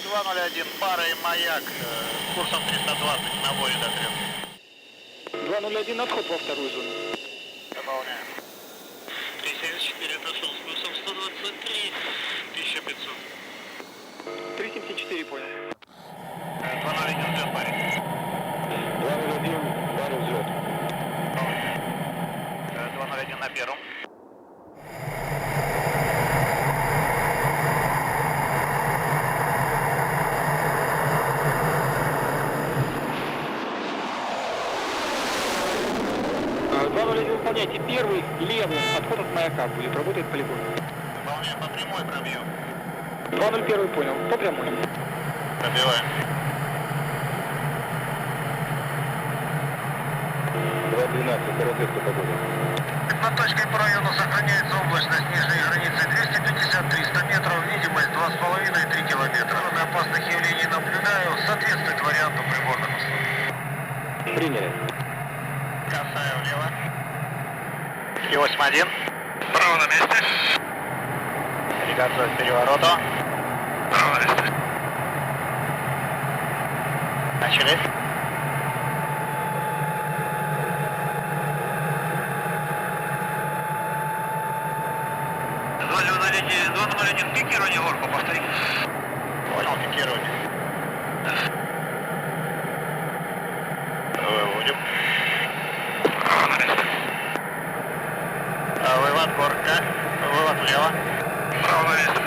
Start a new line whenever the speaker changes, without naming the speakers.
201, пара и маяк, курсом 320 на море до 3.
201, отход во вторую зону.
Дополняем. 374 отошел с курсом 123, 1500.
374, понял.
201, взлет, парень.
201, пару взлет.
201 на первом.
Выполняйте первый, левый, отход от маяка будет, работает полигон.
Выполняем по прямой, пробьем.
201 понял, по прямой.
Пробиваем.
212, коротышка погода.
Над точкой по району сохраняется облачность нижней границы 250-300 метров, видимость 2,5-3 километра. Опасных явлений наблюдаю, соответствует варианту приборных условий.
Приняли.
Касаю влево. И-81. Право на месте. Приготовить к перевороту. Право на месте. Начали. Зона 01, пикирование горку, повтори. Понял, пикирование. Выводим. Право на месте. Вывод горка. Вывод влево. Право на месте.